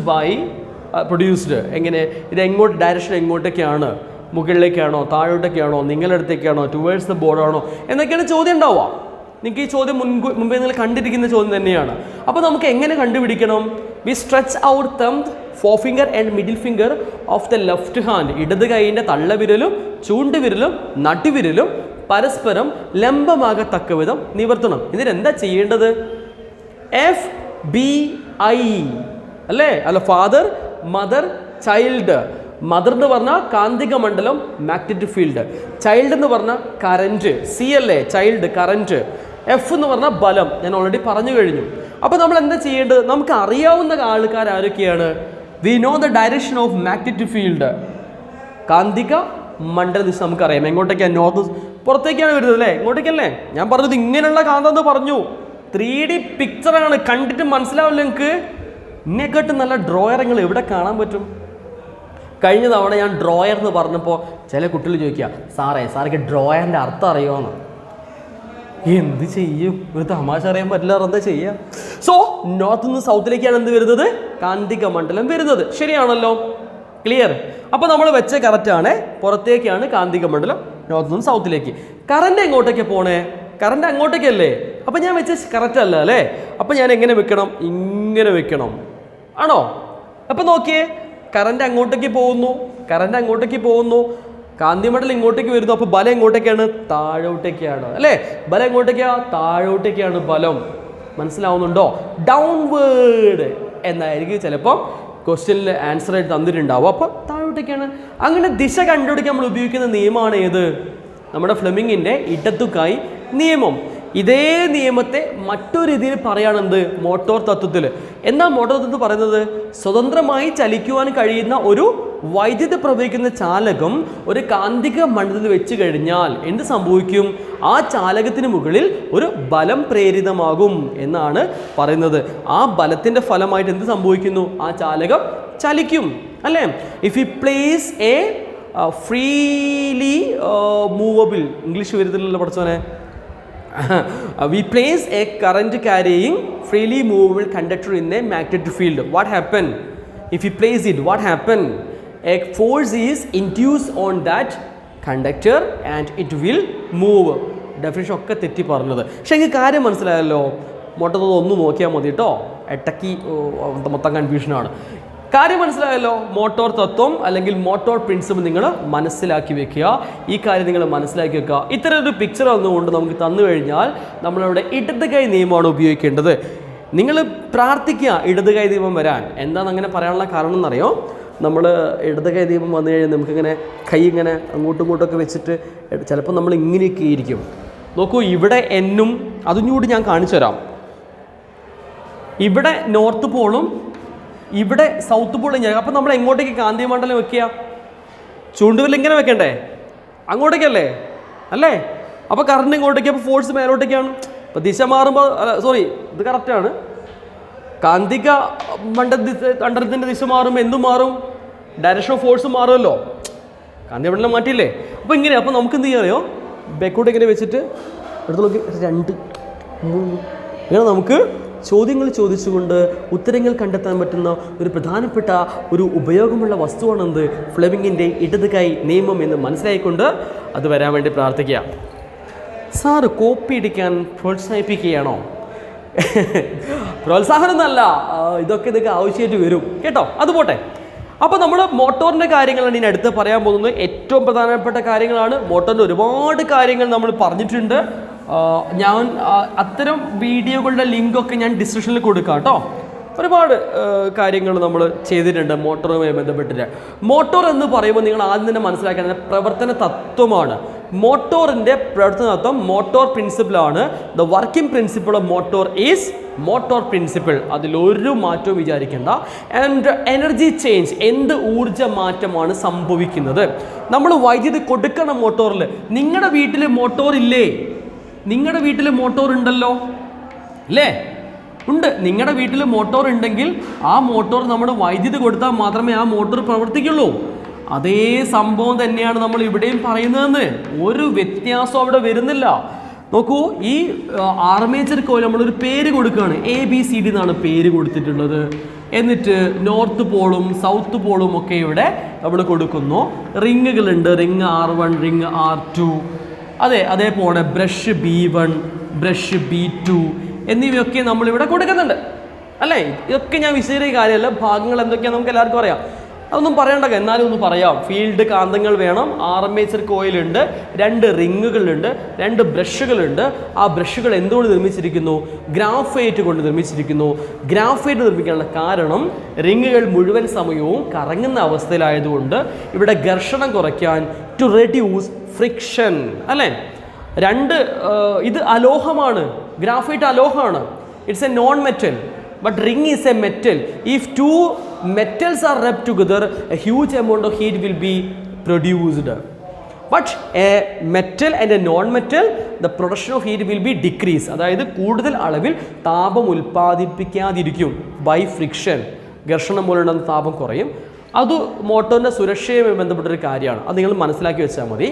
എങ്ങനെ ഇത് എങ്ങോട്ട് ഡയറക്ഷൻ എങ്ങോട്ടൊക്കെയാണ്? മുകളിലേക്കാണോ താഴോട്ടൊക്കെയാണോ നിങ്ങളുടെ അടുത്തേക്കാണോ ടുവേഴ്സ് ദ ബോർഡാണോ എന്നൊക്കെയാണ് ചോദ്യം ഉണ്ടാവുക. നിങ്ങൾക്ക് ഈ ചോദ്യം മുമ്പേ നിങ്ങൾ കണ്ടിരിക്കുന്ന ചോദ്യം തന്നെയാണ്. അപ്പോൾ നമുക്ക് എങ്ങനെ കണ്ടുപിടിക്കണം? We stretch out thumb, forefinger and middle finger of the left hand. ഇടത് കൈയിൻ്റെ തള്ളവിരലും ചൂണ്ടുവിരലും നടുവിരലും പരസ്പരം ലംബമാകത്തക്ക വിധം നിവർത്തണം. ഇതിനെന്താ ചെയ്യേണ്ടത്? FBI അല്ലേ? അല്ല, ഫാദർ മദർ ചൈൽഡ്. മദർ എന്ന് പറഞ്ഞാൽ കാന്തിക മണ്ഡലം മാഗ്നറ്റിക് ഫീൽഡ്, ചൈൽഡ് എന്ന് പറഞ്ഞാൽ കറൻറ്റ്, സി അല്ലേ ചൈൽഡ് കറൻറ്റ്, എഫ് എന്ന് പറഞ്ഞാൽ ബലം. ഞാൻ ഓൾറെഡി പറഞ്ഞു കഴിഞ്ഞു. അപ്പോൾ നമ്മൾ എന്താ ചെയ്യേണ്ടത്? നമുക്ക് അറിയാവുന്ന ആൾക്കാർ ആരൊക്കെയാണ്? We know the direction of magnetic field. കാന്തിക മണ്ഡല ദിശ നമുക്കറിയാം. എങ്ങോട്ടേക്കാണ്? നോർത്ത്, പുറത്തേക്കാണ് വരുന്നത് അല്ലേ? ഇങ്ങോട്ടേക്കല്ലേ? ഞാൻ പറഞ്ഞത് ഇങ്ങനെയുള്ള കാന്തം എന്ന് പറഞ്ഞു. 3D പിക്ചറാണ്, കണ്ടിട്ട് മനസ്സിലാവില്ല നിങ്ങൾക്ക്. ഇന്നെക്കാട്ടും നല്ല ഡ്രോയറുകൾ എവിടെ കാണാൻ പറ്റും? കഴിഞ്ഞ തവണ ഞാൻ ഡ്രോയർ എന്ന് പറഞ്ഞപ്പോൾ ചില കുട്ടികൾ ചോദിക്കുക, സാർക്ക് ഡ്രോയറിൻ്റെ അർത്ഥം അറിയുമോന്ന്. എന്ത് ചെയ്യും, ഒരു തമാശ അറിയാൻ പറ്റില്ല, എന്താ ചെയ്യുക? സോ നോർത്ത് നിന്ന് സൗത്തിലേക്കാണ് എന്ത് വരുന്നത്? കാന്തിക മണ്ഡലം വരുന്നത്. ശരിയാണല്ലോ, ക്ലിയർ? അപ്പോൾ നമ്മൾ വെച്ച കറക്റ്റാണ്, പുറത്തേക്കാണ് കാന്തിക മണ്ഡലം, നോർത്ത് നിന്ന് സൗത്തിലേക്ക്. കറണ്ട് എങ്ങോട്ടേക്ക് പോണേ? കറണ്ട് അങ്ങോട്ടേക്കല്ലേ? അപ്പം ഞാൻ വെച്ച കറക്റ്റ് അല്ല അല്ലേ? അപ്പം ഞാൻ എങ്ങനെ വെക്കണം? ഇങ്ങനെ വെക്കണം, ആണോ? അപ്പം നോക്കിയേ, കറണ്ട് അങ്ങോട്ടേക്ക് പോകുന്നു, കാന്തിമണ്ഡലം ഇങ്ങോട്ടേക്ക് വരുന്നു. അപ്പോൾ ബലം എങ്ങോട്ടേക്കാണ്? താഴോട്ടേക്കാണ് അല്ലേ? ബലം എങ്ങോട്ടേക്കാണ്? താഴോട്ടേക്കാണ് ബലം. മനസ്സിലാവുന്നുണ്ടോ? ഡൗൺവേർഡ് എന്നായിരിക്കും ചിലപ്പോൾ ക്വസ്റ്റ്യനിൽ ആൻസർ ആയിട്ട് തന്നിട്ടുണ്ടാവും. അപ്പോൾ താഴോട്ടേക്കാണ്. അങ്ങനെ ദിശ കണ്ടുപിടിക്കാൻ നമ്മൾ ഉപയോഗിക്കുന്ന നിയമമാണ് ഏത്? നമ്മുടെ ഫ്ലെമിങ്ങിൻ്റെ ഇടത്തുകൈ നിയമം. ഇതേ നിയമത്തെ മറ്റൊരു രീതിയിൽ പറയുകയാണെന്ത്? മോട്ടോർ തത്വത്തിൽ. എന്താ മോട്ടോർ തത്വത്തിൽ പറയുന്നത്? സ്വതന്ത്രമായി ചലിക്കുവാൻ കഴിയുന്ന ഒരു വൈദ്യുതി പ്രവഹിക്കുന്ന ചാലകം ഒരു കാന്തിക മണ്ഡലത്തിൽ വെച്ച് കഴിഞ്ഞാൽ എന്ത് സംഭവിക്കും? ആ ചാലകത്തിന് മുകളിൽ ഒരു ബലം പ്രേരിതമാകും എന്നാണ് പറയുന്നത്. ആ ബലത്തിൻ്റെ ഫലമായിട്ട് എന്ത് സംഭവിക്കുന്നു? ആ ചാലകം ചലിക്കും അല്ലേ? If you place A freely movable, English വരുന്നില്ലല്ലോ പഠിച്ചോനെ. We place a current carrying freely movable conductor in a magnetic field. What happen? If you place it, what happen? A force is induced on that conductor and it will move. Definition ഒക്കെ തെറ്റി പറഞ്ഞത്. പക്ഷേ എനിക്ക് കാര്യം മനസ്സിലായല്ലോ. മോട്ടോർ ഒന്ന് നോക്കിയാൽ മതി കേട്ടോ, ഇടയ്ക്ക് മൊത്തം കൺഫ്യൂഷനാണ്. കാര്യം മനസ്സിലായല്ലോ. മോട്ടോർ തത്വം അല്ലെങ്കിൽ മോട്ടോർ പ്രിൻസിപ്പിൾ നിങ്ങൾ മനസ്സിലാക്കി വെക്കുക. ഈ കാര്യം നിങ്ങൾ മനസ്സിലാക്കി വെക്കുക. ഇത്തരം ഒരു പിക്ചർ വന്നുകൊണ്ട് നമുക്ക് തന്നു കഴിഞ്ഞാൽ നമ്മളവിടെ ഇടത് കൈ നിയമമാണ് ഉപയോഗിക്കേണ്ടത്. നിങ്ങൾ പ്രാർത്ഥിക്കുക ഇടത് കൈ നിയമം വരാൻ. എന്താണ് അങ്ങനെ പറയാനുള്ള കാരണം എന്നറിയോ? നമ്മൾ ഇടത് കൈ നിയമം വന്നു കഴിഞ്ഞാൽ നമുക്കിങ്ങനെ കൈ ഇങ്ങനെ അങ്ങോട്ടും ഇങ്ങോട്ടൊക്കെ വെച്ചിട്ട് ചിലപ്പോൾ നമ്മൾ ഇങ്ങനെയൊക്കെ ഇരിക്കും. നോക്കൂ, ഇവിടെ എന്നും അതും കൂടി ഞാൻ കാണിച്ചു തരാം. ഇവിടെ നോർത്ത് പോളും ഇവിടെ സൗത്ത് പോളും ഞാൻ. അപ്പോൾ നമ്മൾ എങ്ങോട്ടേക്ക് കാന്തിക മണ്ഡലം വെക്കുക? ചൂണ്ടുവിരൽ ഇങ്ങനെ വെക്കണ്ടേ? അങ്ങോട്ടേക്കല്ലേ അല്ലേ? അപ്പോൾ കറണ്ട് ഇങ്ങോട്ടേക്ക്, അപ്പോൾ ഫോഴ്സ് മേലോട്ടേക്കാണ്. അപ്പോൾ ദിശ മാറുമ്പോൾ ഇത് കറക്റ്റാണ്. കാന്തിക മണ്ഡലത്തിൻ്റെ ദിശ മാറുമ്പോൾ എന്തും മാറും? ഡയറക്ഷൻ ഓഫ് ഫോഴ്സ് മാറുമല്ലോ. കാന്തിക മണ്ഡലം മാറ്റിയില്ലേ? അപ്പോൾ ഇങ്ങനെ. അപ്പോൾ നമുക്ക് എന്ത് ചെയ്യാറിയോ? ബാക്കോട്ട് ഇങ്ങനെ വെച്ചിട്ട് എടുത്ത് നോക്കി 2 3 ഇങ്ങനെ നമുക്ക് ചോദ്യങ്ങൾ ചോദിച്ചുകൊണ്ട് ഉത്തരങ്ങൾ കണ്ടെത്താൻ പറ്റുന്ന ഒരു പ്രധാനപ്പെട്ട ഒരു ഉപയോഗമുള്ള വസ്തുവാണെന്ത്? ഫ്ലെമിങ്ങിൻ്റെ ഇടത് കൈ നിയമം എന്ന് മനസ്സിലായിക്കൊണ്ട് അത് വരാൻ വേണ്ടി പ്രാർത്ഥിക്കുക. സാറ് കോപ്പി അടിക്കാൻ പ്രോത്സാഹിപ്പിക്കുകയാണോ? പ്രോത്സാഹനമൊന്നല്ല, ഇതൊക്കെ ആവശ്യമായിട്ട് വരും കേട്ടോ. അത് പോട്ടെ. അപ്പോൾ നമ്മൾ മോട്ടോറിൻ്റെ കാര്യങ്ങളാണ് ഇനി അടുത്ത് പറയാൻ പോകുന്നത്. ഏറ്റവും പ്രധാനപ്പെട്ട കാര്യങ്ങളാണ്. മോട്ടോറിൻ്റെ ഒരുപാട് കാര്യങ്ങൾ നമ്മൾ പറഞ്ഞിട്ടുണ്ട്. ഞാൻ അത്തരം വീഡിയോകളുടെ ലിങ്കൊക്കെ ഞാൻ ഡിസ്ക്രിപ്ഷനിൽ കൊടുക്കാം കേട്ടോ. ഒരുപാട് കാര്യങ്ങൾ നമ്മൾ ചെയ്തിട്ടുണ്ട് മോട്ടോറുമായി ബന്ധപ്പെട്ടിട്ട്. മോട്ടോർ എന്ന് പറയുമ്പോൾ നിങ്ങൾ ആദ്യം തന്നെ മനസ്സിലാക്കേണ്ടത് പ്രവർത്തന തത്വമാണ്. മോട്ടോറിൻ്റെ പ്രവർത്തന തത്വം മോട്ടോർ പ്രിൻസിപ്പിളാണ്. The working principle of motor is motor principle. അതിലൊരു മാറ്റവും വിചാരിക്കേണ്ട. ആൻഡ് എനർജി ചേഞ്ച്, എന്ത് ഊർജ്ജ മാറ്റമാണ് സംഭവിക്കുന്നത്? നമ്മൾ വൈദ്യുതി കൊടുക്കണം മോട്ടോറിൽ. നിങ്ങളുടെ വീട്ടിൽ മോട്ടോർ ഇല്ലേ? നിങ്ങളുടെ വീട്ടിൽ മോട്ടോർ ഉണ്ടല്ലോ അല്ലേ? ഉണ്ട്. നിങ്ങളുടെ വീട്ടിൽ മോട്ടോർ ഉണ്ടെങ്കിൽ ആ മോട്ടോർ നമ്മൾ വൈദ്യുതി കൊടുത്താൽ മാത്രമേ ആ മോട്ടോർ പ്രവർത്തിക്കുള്ളൂ. അതേ സംഭവം തന്നെയാണ് നമ്മൾ ഇവിടെയും പറയുന്നതെന്ന്. ഒരു വ്യത്യാസം അവിടെ വരുന്നില്ല. നോക്കൂ, ഈ ആർമേച്ചർ കോയിൽ നമ്മളൊരു പേര് കൊടുക്കുകയാണ്. ABCD എന്നാണ് പേര് കൊടുത്തിട്ടുള്ളത്. എന്നിട്ട് നോർത്ത് പോളും സൗത്ത് പോളും ഒക്കെ ഇവിടെ നമ്മൾ കൊടുക്കുന്നു. റിങ്ങുകളുണ്ട്. റിങ് R1, റിങ് R2, അതേപോലെ ബ്രഷ് B1, ബ്രഷ് B2 എന്നിവയൊക്കെ നമ്മളിവിടെ കൊടുക്കുന്നുണ്ട് അല്ലേ? ഇതൊക്കെ ഞാൻ വിശദീകരിക്കുന്ന കാര്യമല്ല. ഭാഗങ്ങൾ എന്തൊക്കെയാണ് നമുക്ക് എല്ലാവർക്കും അറിയാം. അതൊന്നും പറയണ്ട, എന്നാലും ഒന്ന് പറയാം. ഫീൽഡ് കാന്തങ്ങൾ വേണം. ആർമേച്ചർ കോയിലുണ്ട്. 2 റിങ്ങുകളുണ്ട്. 2 ബ്രഷുകളുണ്ട്. ആ ബ്രഷുകൾ എന്തുകൊണ്ട് നിർമ്മിച്ചിരിക്കുന്നു? ഗ്രാഫൈറ്റ് കൊണ്ട് നിർമ്മിച്ചിരിക്കുന്നു. ഗ്രാഫൈറ്റ് നിർമ്മിക്കാനുള്ള കാരണം റിങ്ങുകൾ മുഴുവൻ സമയവും കറങ്ങുന്ന അവസ്ഥയിലായതുകൊണ്ട് ഇവിടെ ഘർഷണം കുറയ്ക്കാൻ, ടു റെഡ്യൂസ് ഫ്രിക്ഷൻ അല്ലേ? ഇത് അലോഹമാണ്. ഗ്രാഫൈറ്റ് അലോഹമാണ്. It's a non metal. But ring is a metal. If 2 metals are rubbed together, a huge amount of heat will be produced. But a metal and a non-metal, the production of heat will be decreased. അതായത് കൂടുതൽ അളവിൽ താപം ഉൽപ്പാദിപ്പിക്കാതിരിക്കും. ബൈ ഫ്രിക്ഷൻ, ഘർഷണം മൂലമുണ്ടാകുന്ന താപം കുറയും. അത് മോട്ടോറിൻ്റെ സുരക്ഷയുമായി ബന്ധപ്പെട്ടൊരു കാര്യമാണ്. അത് നിങ്ങൾ മനസ്സിലാക്കി വെച്ചാൽ മതി.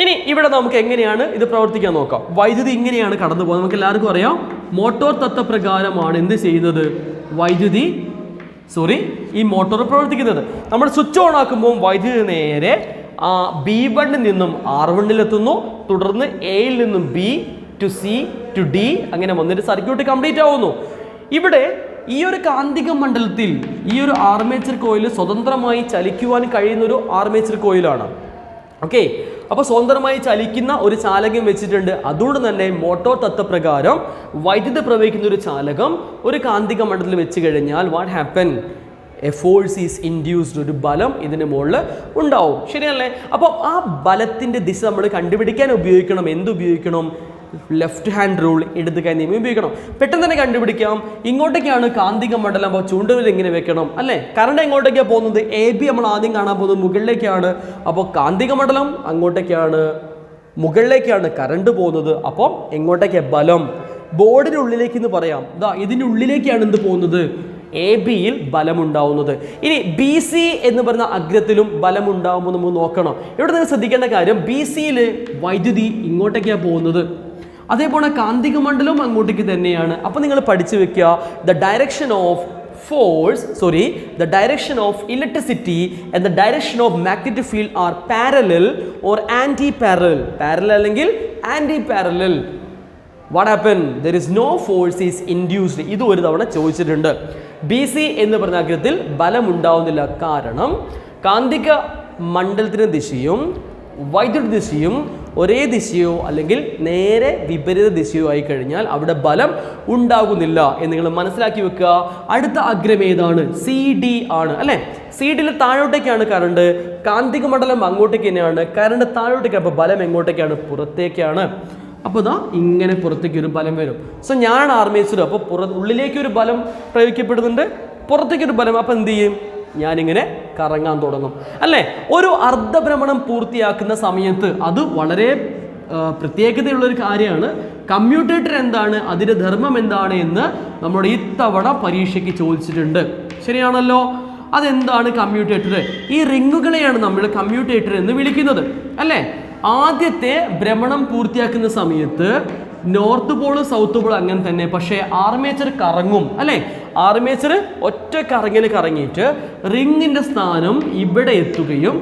ഇനി ഇവിടെ നമുക്ക് എങ്ങനെയാണ് ഇത് പ്രവർത്തിക്കാൻ നോക്കാം. വൈദ്യുതി ഇങ്ങനെയാണ് കടന്നു പോകുന്നത്. നമുക്ക് എല്ലാവർക്കും അറിയാം മോട്ടോർ തത്വപ്രകാരമാണ് എന്ത് ചെയ്യുന്നത്, ഈ മോട്ടോർ പ്രവർത്തിക്കുന്നത്. നമ്മൾ സ്വിച്ച് ഓൺ ആക്കുമ്പോൾ വൈദ്യുതി നേരെ B1 നിന്നും R1 തുടർന്ന് എയിൽ നിന്നും B to C to D അങ്ങനെ വന്നിട്ട് സർക്യൂട്ട് കംപ്ലീറ്റ് ആവുന്നു. ഇവിടെ ഈ ഒരു കാന്തിക മണ്ഡലത്തിൽ ഈ ഒരു ആർമേച്ചർ കോയിൽ സ്വതന്ത്രമായി ചലിക്കുവാൻ കഴിയുന്നൊരു ആർമേച്ചർ കോയിലാണ്. ഓക്കെ, അപ്പോൾ സ്വതന്ത്രമായി ചലിക്കുന്ന ഒരു ചാലകം വെച്ചിട്ടുണ്ട്. അതുകൊണ്ട് തന്നെ മോട്ടോർ തത്വപ്രകാരം വൈദ്യുതി പ്രവഹിക്കുന്ന ഒരു ചാലകം ഒരു കാന്തിക മണ്ഡലത്തിൽ വെച്ച് കഴിഞ്ഞാൽ what happen, A force is induced, ഒരു ബലം ഇതിന് മുകളിൽ ഉണ്ടാവും. ശരിയല്ലേ? അപ്പോൾ ആ ബലത്തിൻ്റെ ദിശ നമ്മൾ കണ്ടുപിടിക്കാൻ ഉപയോഗിക്കണം. എന്തുപയോഗിക്കണം? ലെഫ്റ്റ് ഹാൻഡ് റൂൾ, ഇടത് കൈ നിയമം ഉപയോഗിക്കണം. പെട്ടെന്ന് തന്നെ കണ്ടുപിടിക്കാം. ഇങ്ങോട്ടേക്കാണ് കാന്തിക മണ്ഡലം, അപ്പോൾ ചൂണ്ടുവിരൽ ഇങ്ങനെ വെക്കണം അല്ലേ. കറണ്ട് എങ്ങോട്ടേക്കാണ് പോകുന്നത്? AB നമ്മൾ ആദ്യം കാണാൻ പോകുന്നത് മുകളിലേക്കാണ്. അപ്പോൾ കാന്തിക മണ്ഡലം അങ്ങോട്ടേക്കാണ്, മുകളിലേക്കാണ് കറണ്ട് പോകുന്നത്. അപ്പോൾ എങ്ങോട്ടേക്കാണ് ബലം? ബോർഡിൻ്റെ ഉള്ളിലേക്ക് എന്ന് പറയാം. ഇതിൻ്റെ ഉള്ളിലേക്കാണ് എന്ത് പോകുന്നത്? AB-യിൽ ബലമുണ്ടാവുന്നത്. ഇനി BC എന്ന് പറയുന്ന അഗ്രത്തിലും ബലമുണ്ടാവുമ്പോൾ നമ്മൾ നോക്കണം. ഇവിടെ നിങ്ങൾ ശ്രദ്ധിക്കേണ്ട കാര്യം, BC-യിൽ വൈദ്യുതി ഇങ്ങോട്ടേക്കാണ് പോകുന്നത്, അതേപോലെ കാന്തിക മണ്ഡലം അങ്ങോട്ടേക്ക് തന്നെയാണ്. അപ്പോൾ നിങ്ങൾ പഠിച്ചു വെക്കുക, the direction of electricity and the direction of magnetic field are parallel or anti-parallel. Parallel അല്ലെങ്കിൽ anti-parallel. What happened? There is no force is induced. ഇത് ഒരു തവണ ചോദിച്ചിട്ടുണ്ട്. BC എന്ന് പറഞ്ഞ അഗ്രത്തിൽ ബലമുണ്ടാവുന്നില്ല. കാരണം കാന്തിക മണ്ഡലത്തിൻ്റെ ദിശയും വൈദ്യുതി ദിശയും ഒരേ ദിശയോ അല്ലെങ്കിൽ നേരെ വിപരീത ദിശയോ ആയി കഴിഞ്ഞാൽ അവിടെ ബലം ഉണ്ടാകുന്നില്ല എന്ന് നിങ്ങൾ മനസ്സിലാക്കി വെക്കുക. അടുത്ത അഗ്രം ഏതാണ്? CD ആണ് അല്ലേ. CD-യിൽ താഴോട്ടേക്കാണ് കറണ്ട്, കാന്തിക മണ്ഡലം അങ്ങോട്ടേക്ക് തന്നെയാണ്, കറണ്ട് താഴോട്ടേക്ക്. അപ്പോൾ ബലം എങ്ങോട്ടേക്കാണ്? പുറത്തേക്കാണ്. അപ്പോൾ ഇങ്ങനെ പുറത്തേക്ക് ഒരു ബലം വരും. സോ ഞാൻ ആർമേച്ചർ, അപ്പോൾ ഉള്ളിലേക്ക് ഒരു ബലം പ്രയോഗിക്കപ്പെടുന്നുണ്ട്, പുറത്തേക്കൊരു ബലം. അപ്പോൾ എന്ത് ചെയ്യും? ഞാനിങ്ങനെ കറങ്ങാൻ തുടങ്ങും അല്ലേ. ഒരു അർദ്ധഭ്രമണം പൂർത്തിയാക്കുന്ന സമയത്ത് അത് വളരെ പ്രത്യേകതയുള്ളൊരു കാര്യമാണ്. കമ്മ്യൂട്ടേറ്റർ എന്താണ്, അതിൻ്റെ ധർമ്മം എന്താണ് എന്ന് നമ്മുടെ ഇത്തവണ പരീക്ഷയ്ക്ക് ചോദിച്ചിട്ടുണ്ട്. ശരിയാണല്ലോ? അതെന്താണ് കമ്മ്യൂട്ടേറ്റർ? ഈ റിങ്ങുകളെയാണ് നമ്മൾ കമ്മ്യൂട്ടേറ്റർ എന്ന് വിളിക്കുന്നത് അല്ലേ. ആദ്യത്തെ ഭ്രമണം പൂർത്തിയാക്കുന്ന സമയത്ത് നോർത്ത് പോള് സൗത്ത് പോൾ അങ്ങനെ തന്നെ, പക്ഷേ ആർമേച്ചർ കറങ്ങും അല്ലേ. ആർമേച്ചർ ഒറ്റ കറങ്ങിൽ കറങ്ങിയിട്ട് റിങ്ങിൻ്റെ സ്ഥാനം ഇവിടെ എത്തുകയും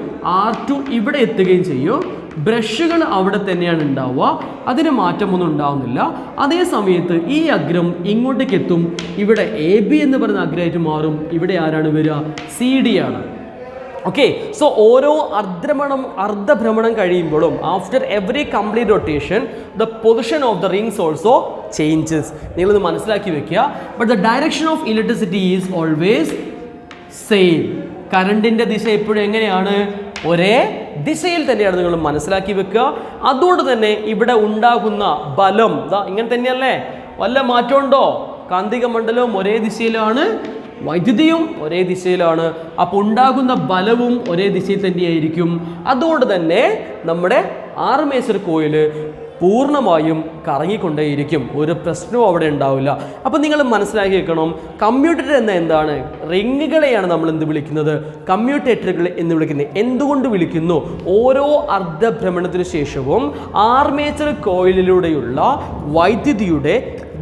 R2 ഇവിടെ എത്തുകയും ചെയ്യും. ബ്രഷുകൾ അവിടെ തന്നെയാണ് ഉണ്ടാവുക, അതിന് മാറ്റമൊന്നും ഉണ്ടാവുന്നില്ല. അതേ സമയത്ത് ഈ അഗ്രം ഇങ്ങോട്ടേക്ക് എത്തും, ഇവിടെ AB എന്ന് പറയുന്ന അഗ്രമായിട്ട് മാറും. ഇവിടെ ആരാണ് വരിക? CD ആണ്. ഓക്കെ, സോ ഓരോ അർദ്ധഭ്രമണം കഴിയുമ്പോഴും after every complete rotation the position of the rings also changes. നിങ്ങളിത് മനസ്സിലാക്കി വെക്കുക. But the direction of electricity is always same. കറണ്ടിൻ്റെ ദിശ എപ്പോഴും എങ്ങനെയാണ്? ഒരേ ദിശയിൽ തന്നെയാണ്. നിങ്ങൾ മനസ്സിലാക്കി വെക്കുക. അതുകൊണ്ട് തന്നെ ഇവിടെ ഉണ്ടാകുന്ന ബലം ഇങ്ങനെ തന്നെയല്ലേ, വല്ല മാറ്റമുണ്ടോ? കാന്തിക മണ്ഡലവും ഒരേ ദിശയിലാണ്, വൈദ്യുതിയും ഒരേ ദിശയിലാണ്. അപ്പോൾ ഉണ്ടാകുന്ന ബലവും ഒരേ ദിശയിൽ തന്നെയായിരിക്കും. അതുകൊണ്ട് തന്നെ നമ്മുടെ ആർമേച്ചർ കോയിൽ പൂർണ്ണമായും കറങ്ങിക്കൊണ്ടേയിരിക്കും, ഒരു പ്രശ്നവും അവിടെ ഉണ്ടാവില്ല. അപ്പോൾ നിങ്ങൾ മനസ്സിലാക്കി വെക്കണം, കമ്മ്യൂട്ടേറ്റർ എന്ന എന്താണ്? റിങ്ങുകളെയാണ് നമ്മൾ എന്ത് വിളിക്കുന്നത്? കമ്മ്യൂട്ടേറ്ററുകൾ എന്ന് വിളിക്കുന്നത്. എന്തുകൊണ്ട് വിളിക്കുന്നു? ഓരോ അർദ്ധഭ്രമണത്തിന് ശേഷവും ആർമേച്ചർ കോയിലിലൂടെയുള്ള വൈദ്യുതിയുടെ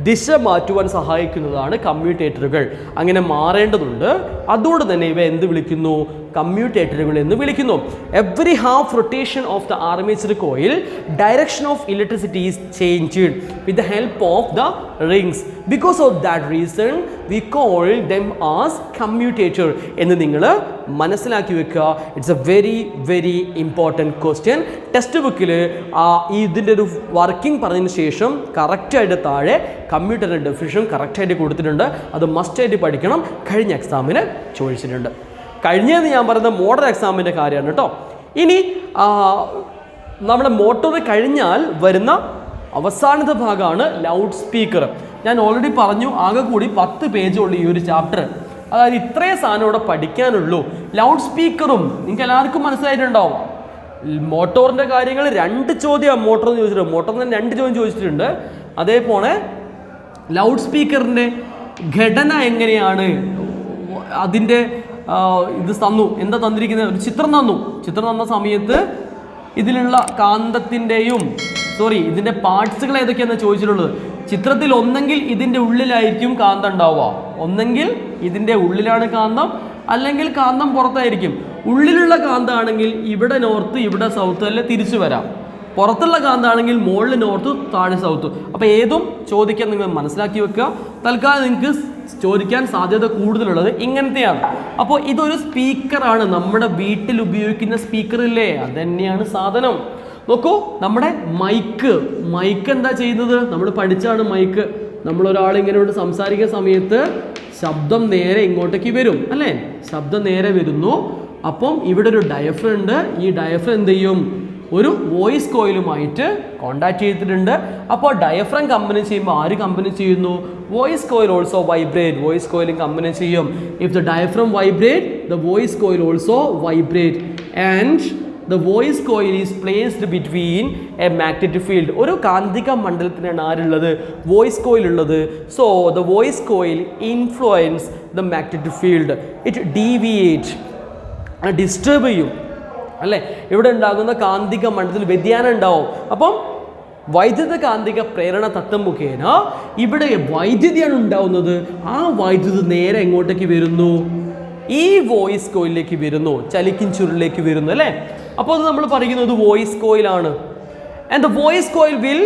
ദിശ മാറ്റുവാൻ സഹായിക്കുന്നതാണ് കമ്മ്യൂട്ടേറ്ററുകൾ. അങ്ങനെ മാറേണ്ടതുണ്ട്. അതുകൊണ്ട് തന്നെ ഇവ എന്ത് വിളിക്കുന്നു? കമ്മ്യൂട്ടേറ്ററുകൾ എന്ന് വിളിക്കുന്നു. Every half rotation of the armature coil direction of electricity is changed with the help of the rings. Because of that reason we call them as commutator എന്ന് നിങ്ങൾ മനസ്സിലാക്കി വെക്കുക. It's A very very important question. Text ബുക്കിൽ ഇതിൻ്റെ ഒരു വർക്കിംഗ് പറഞ്ഞതിന് ശേഷം കറക്റ്റായിട്ട് താഴെ കമ്മ്യൂട്ടറിൻ്റെ ഡെഫിനിഷൻ കറക്റ്റായിട്ട് കൊടുത്തിട്ടുണ്ട്. അത് മസ്റ്റായിട്ട് പഠിക്കണം. കഴിഞ്ഞ എക്സാമിന് ചോദിച്ചിട്ടുണ്ട്. കഴിഞ്ഞത് ഞാൻ പറയുന്നത് മോഡൽ എക്സാമിൻ്റെ കാര്യമാണ് കേട്ടോ. ഇനി നമ്മുടെ മോട്ടോർ കഴിഞ്ഞാൽ വരുന്ന അവസാനത്തെ ഭാഗമാണ് ലൗഡ് സ്പീക്കർ. ഞാൻ ഓൾറെഡി പറഞ്ഞു, ആകെ കൂടി 10 പേജുള്ള ഈ ഒരു ചാപ്റ്റർ. അതായത് ഇത്രയും സാധനം ഇവിടെ പഠിക്കാനുള്ളൂ. ലൗഡ് സ്പീക്കറും നിങ്ങൾക്ക് എല്ലാവർക്കും മനസ്സിലായിട്ടുണ്ടാവും. മോട്ടോറിൻ്റെ കാര്യങ്ങൾ 2 ചോദ്യം മോട്ടോർ ചോദിച്ചിട്ടുണ്ട്. മോട്ടോറിന് 2 ചോദ്യം ചോദിച്ചിട്ടുണ്ട്. അതേപോലെ ലൗഡ് സ്പീക്കറിൻ്റെ ഘടന എങ്ങനെയാണ്, അതിൻ്റെ ഇത് തന്നു. എന്താ തന്നിരിക്കുന്നത്? ഒരു ചിത്രം തന്നു. ചിത്രം തന്ന സമയത്ത് ഇതിലുള്ള കാന്തത്തിൻ്റെയും ഇതിൻ്റെ പാർട്സുകൾ ഏതൊക്കെയാണെന്ന് ചോദിച്ചിട്ടുള്ളത്. ചിത്രത്തിൽ ഒന്നെങ്കിൽ ഇതിൻ്റെ ഉള്ളിലായിരിക്കും കാന്തം ഉണ്ടാവുക, ഒന്നെങ്കിൽ ഇതിൻ്റെ ഉള്ളിലാണ് കാന്തം, അല്ലെങ്കിൽ കാന്തം പുറത്തായിരിക്കും. ഉള്ളിലുള്ള കാന്തമാണെങ്കിൽ ഇവിടെ നോർത്ത് ഇവിടെ സൗത്ത് അല്ലെ തിരിച്ചു വരാം. പുറത്തുള്ള കാന്താണെങ്കിൽ മുകളിൽ നോർത്ത് താഴെ സൗത്ത്. അപ്പോൾ ഏതും ചോദിക്കാൻ നിങ്ങൾ മനസ്സിലാക്കി വെക്കുക. തൽക്കാലം നിങ്ങൾക്ക് ചോദിക്കാൻ സാധ്യത കൂടുതലുള്ളത് ഇങ്ങനത്തെയാണ്. അപ്പോൾ ഇതൊരു സ്പീക്കറാണ്, നമ്മുടെ വീട്ടിൽ ഉപയോഗിക്കുന്ന സ്പീക്കറില്ലേ, അത് തന്നെയാണ് സാധനം. നോക്കൂ, നമ്മുടെ മൈക്ക് എന്താ ചെയ്യുന്നത്? നമ്മൾ പഠിച്ചാണ് മൈക്ക്. നമ്മളൊരാൾ ഇങ്ങനെ സംസാരിക്കുന്ന സമയത്ത് ശബ്ദം നേരെ ഇങ്ങോട്ടേക്ക് വരും അല്ലേ? ശബ്ദം നേരെ വരുന്നു. അപ്പം ഇവിടെ ഒരു ഡയഫ്രം ഉണ്ട്. ഈ ഡയഫ്രം എന്ത് ചെയ്യും? ഒരു വോയിസ് കോയിലുമായിട്ട് കോണ്ടാക്ട് ചെയ്തിട്ടുണ്ട്. അപ്പോൾ ഡയഫ്രം കമ്പനി ചെയ്യുമ്പോൾ ആര് കമ്പനി ചെയ്യുന്നു? Voice coil also vibrate. Voice കോയിലും കമ്പനി ചെയ്യും. If the diaphragm vibrate, the voice coil also vibrate and the voice coil is placed between a magnetic field. ഒരു കാന്തിക മണ്ഡലത്തിനാണ് ആരുള്ളത്? വോയിസ് കോയിൽ ഉള്ളത്. So the voice coil influence the magnetic field. It deviate, disturb ചെയ്യും അല്ലേ? ഇവിടെ ഉണ്ടാകുന്ന കാന്തിക മണ്ഡലത്തിൽ വ്യതിയാനം ഉണ്ടാവും. അപ്പം വൈദ്യുത കാന്തിക പ്രേരണ തത്വം മുഖേന ഇവിടെ വൈദ്യുതിയാണ് ഉണ്ടാവുന്നത്. ആ വൈദ്യുതി നേരെ എങ്ങോട്ടേക്ക് വരുന്നു? ഈ വോയിസ് കോയിലേക്ക് വരുന്നു, ചലിക്കും ചുരുളിലേക്ക് വരുന്നു അല്ലേ? അപ്പോൾ അത് നമ്മൾ പറയുന്നത് വോയിസ് കോയിലാണ്. And the voice coil will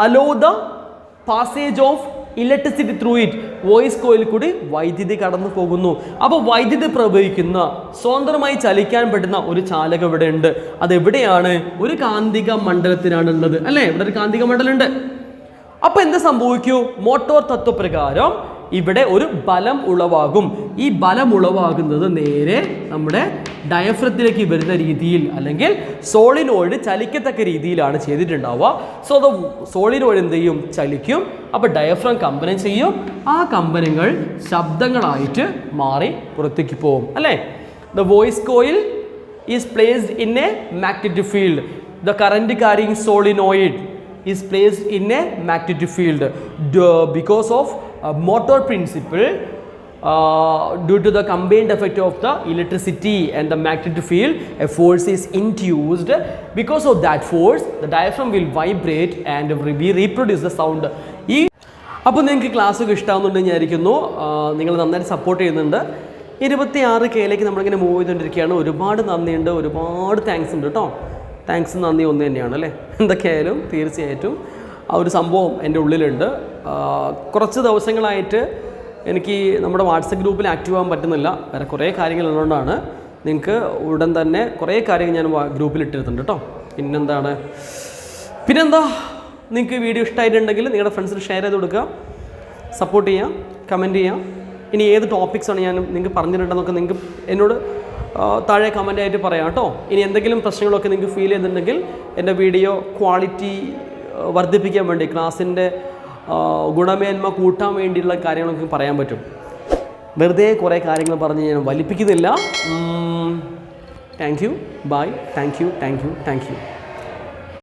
allow the passage of electricity through it. Voice coil കൂടി വൈദ്യുതി കടന്നു പോകുന്നു. അപ്പോൾ വൈദ്യുതി പ്രവഹിക്കുന്ന, സ്വതന്ത്രമായി ചലിക്കാൻ പറ്റുന്ന ഒരു ചാലകം ഇവിടെ ഉണ്ട്. അതെവിടെയാണ്? ഒരു കാന്തിക മണ്ഡലത്തിനാണുള്ളത് അല്ലേ? ഇവിടെ ഒരു കാന്തിക മണ്ഡലം ഉണ്ട്. അപ്പോൾ എന്ത് സംഭവിക്കൂ? മോട്ടോർ തത്വപ്രകാരം ഇവിടെ ഒരു ബലം ഉളവാകും. ഈ ബലം ഉളവാകുന്നത് നേരെ നമ്മുടെ ഡയഫ്രത്തിലേക്ക് വരുന്ന രീതിയിൽ, അല്ലെങ്കിൽ സോളിനോയിഡ് ചലിക്കത്തക്ക രീതിയിലാണ് ചെയ്തിട്ടുണ്ടാവുക. സോ ദ സോളിനോയിഡ് എന്ത് ചെയ്യും? ചലിക്കും. അപ്പോൾ ഡയഫ്രം കമ്പനം ചെയ്യും. ആ കമ്പനങ്ങൾ ശബ്ദങ്ങളായിട്ട് മാറി പുറത്തേക്ക് പോകും അല്ലേ? The voice coil is placed in A magnetic field. The current carrying solenoid is placed in a magnetic field because of motor principle, due to the combined effect of the electricity and the magnetic field. A force is induced. Because of that force, the diaphragm will vibrate and reproduce the sound. അപ്പോൾ നിങ്ങൾക്ക് ക്ലാസ്സൊക്കെ ഇഷ്ടമാകുന്നുണ്ടെന്ന് വിചാരിക്കുന്നു. നിങ്ങൾ നന്നായിട്ട് സപ്പോർട്ട് ചെയ്യുന്നുണ്ട്. 26Kയിലേക്ക് നമ്മളിങ്ങനെ മൂവ് ചെയ്തുകൊണ്ടിരിക്കുകയാണ്. ഒരുപാട് നന്ദിയുണ്ട്, ഒരുപാട് താങ്ക്സ് ഉണ്ട് കേട്ടോ. താങ്ക്സ് നന്ദി ഒന്ന് തന്നെയാണ് അല്ലേ? എന്തൊക്കെയായാലും തീർച്ചയായിട്ടും ആ ഒരു സംഭവം എൻ്റെ ഉള്ളിലുണ്ട്. കുറച്ച് ദിവസങ്ങളായിട്ട് എനിക്ക് നമ്മുടെ വാട്സപ്പ് ഗ്രൂപ്പിൽ ആക്റ്റീവ് ആകാൻ പറ്റുന്നില്ല. വേറെ കുറേ കാര്യങ്ങളുള്ളതുകൊണ്ടാണ്. നിങ്ങൾക്ക് ഉടൻ തന്നെ കുറേ കാര്യങ്ങൾ ഞാൻ ഗ്രൂപ്പിൽ ഇട്ടിരുന്നുണ്ട് കേട്ടോ. പിന്നെന്താ നിങ്ങൾക്ക് വീഡിയോ ഇഷ്ടമായിട്ടുണ്ടെങ്കിൽ നിങ്ങളുടെ ഫ്രണ്ട്സിന് ഷെയർ ചെയ്ത് കൊടുക്കുക, സപ്പോർട്ട് ചെയ്യുക, കമൻറ്റ് ചെയ്യുക. ഇനി ഏത് ടോപ്പിക്സാണ് ഞാൻ നിങ്ങൾക്ക് പറഞ്ഞിട്ടുണ്ടെന്നൊക്കെ നിങ്ങൾക്ക് എന്നോട് താഴെ കമൻ്റായിട്ട് പറയാം കേട്ടോ. ഇനി എന്തെങ്കിലും പ്രശ്നങ്ങളൊക്കെ നിങ്ങൾക്ക് ഫീൽ ചെയ്യുന്നുണ്ടെങ്കിൽ എൻ്റെ വീഡിയോ ക്വാളിറ്റി വർദ്ധിപ്പിക്കാൻ വേണ്ടി, ക്ലാസ്സിൻ്റെ ഗുണമേന്മ കൂട്ടാൻ വേണ്ടിയുള്ള കാര്യങ്ങളൊക്കെ പറയാൻ പറ്റും. വെറുതെ കുറേ കാര്യങ്ങൾ പറഞ്ഞ് ഞാൻ വലിപ്പിക്കുന്നില്ല. Thank you, bye, thank U.